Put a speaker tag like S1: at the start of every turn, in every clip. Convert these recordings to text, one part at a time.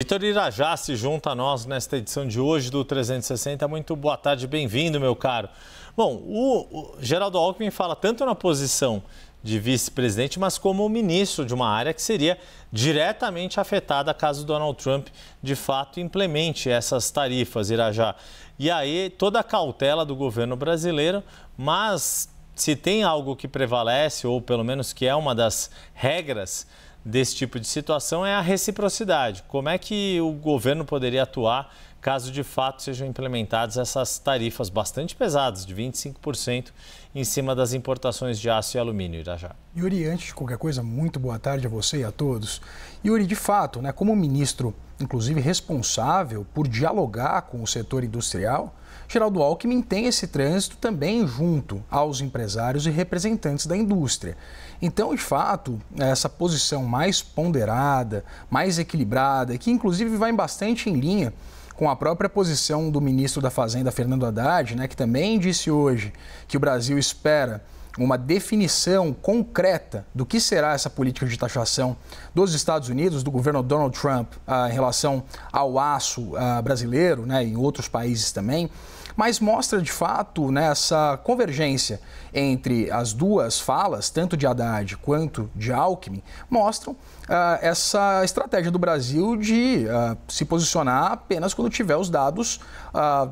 S1: Vitor Irajá se junta a nós nesta edição de hoje do 360. Muito boa tarde, bem-vindo, meu caro. Bom, o Geraldo Alckmin fala tanto na posição de vice-presidente, mas como ministro de uma área que seria diretamente afetada caso Donald Trump, de fato, implemente essas tarifas, Irajá. E aí, toda a cautela do governo brasileiro, mas se tem algo que prevalece, ou pelo menos que é uma das regras desse tipo de situação, é a reciprocidade. Como é que o governo poderia atuar caso de fato sejam implementadas essas tarifas bastante pesadas, de 25% em cima das importações de aço e alumínio, Irajá?
S2: Yuri, antes de qualquer coisa, muito boa tarde a você e a todos. Yuri, de fato, como ministro, inclusive responsável por dialogar com o setor industrial, Geraldo Alckmin tem esse trânsito também junto aos empresários e representantes da indústria. Então, de fato, essa posição mais ponderada, mais equilibrada, que inclusive vai bastante em linha com a própria posição do ministro da Fazenda, Fernando Haddad, que também disse hoje que o Brasil espera uma definição concreta do que será essa política de taxação dos Estados Unidos, do governo Donald Trump, em relação ao aço brasileiro, e em outros países também, mas mostra de fato essa convergência entre as duas falas, tanto de Haddad quanto de Alckmin, mostram essa estratégia do Brasil de se posicionar apenas quando tiver os dados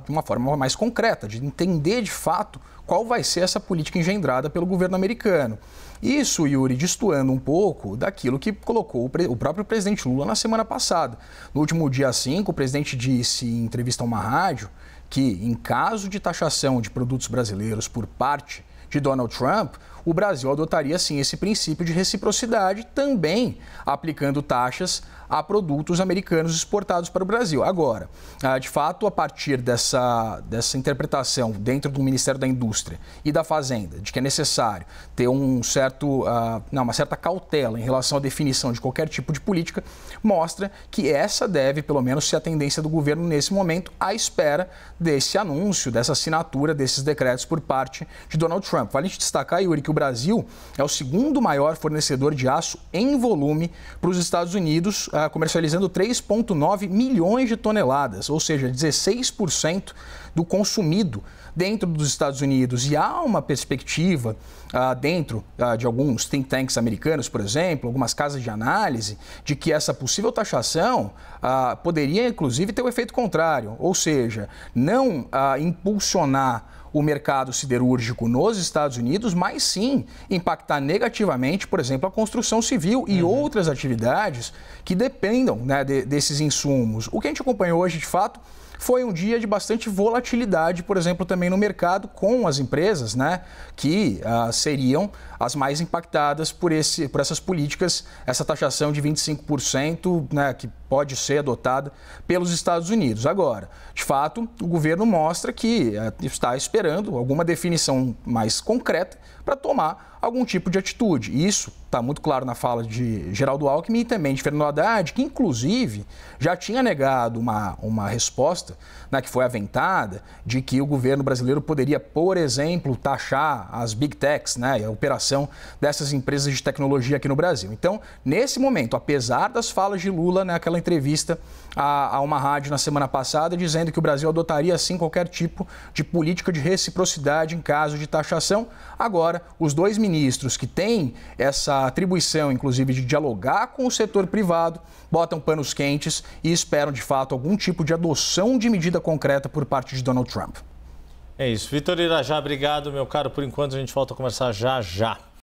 S2: de uma forma mais concreta, de entender de fato qual vai ser essa política engendrada pelo governo americano. Isso, Yuri, destoando um pouco daquilo que colocou o próprio presidente Lula na semana passada. No último dia 5, o presidente disse em entrevista a uma rádio que, em caso de taxação de produtos brasileiros por parte de Donald Trump, o Brasil adotaria, sim, esse princípio de reciprocidade, também aplicando taxas a produtos americanos exportados para o Brasil. Agora, de fato, a partir dessa interpretação dentro do Ministério da Indústria e da Fazenda, de que é necessário ter uma certa cautela em relação à definição de qualquer tipo de política, mostra que essa deve, pelo menos, ser a tendência do governo nesse momento, à espera desse anúncio, dessa assinatura desses decretos por parte de Donald Trump. Vale a gente destacar, Yuri, que o Brasil é o segundo maior fornecedor de aço em volume para os Estados Unidos, comercializando 3,9 milhões de toneladas, ou seja, 16% do consumido dentro dos Estados Unidos. E há uma perspectiva dentro de alguns think tanks americanos, por exemplo, algumas casas de análise, de que essa possível taxação poderia, inclusive, ter o efeito contrário, ou seja, não impulsionar o mercado siderúrgico nos Estados Unidos, mas sim impactar negativamente, por exemplo, a construção civil e outras atividades que dependam desses insumos. O que a gente acompanhou hoje, de fato, foi um dia de bastante volatilidade, por exemplo, também no mercado, com as empresas que seriam as mais impactadas por essas políticas, essa taxação de 25%, que pode ser adotada pelos Estados Unidos. Agora, de fato, o governo mostra que está esperando alguma definição mais concreta para tomar algum tipo de atitude. Isso está muito claro na fala de Geraldo Alckmin e também de Fernando Haddad, que inclusive já tinha negado uma resposta que foi aventada de que o governo brasileiro poderia, por exemplo, taxar as Big Techs, a operação dessas empresas de tecnologia aqui no Brasil. Então, nesse momento, apesar das falas de Lula naquela entrevista a uma rádio na semana passada, dizendo que o Brasil adotaria, sim, qualquer tipo de política de reciprocidade em caso de taxação, agora, os dois ministros que têm essa atribuição, inclusive, de dialogar com o setor privado, botam panos quentes e esperam, de fato, algum tipo de adoção de medida concreta por parte de Donald Trump.
S1: É isso. Vitor Irajá, obrigado, meu caro. Por enquanto, a gente volta a conversar já.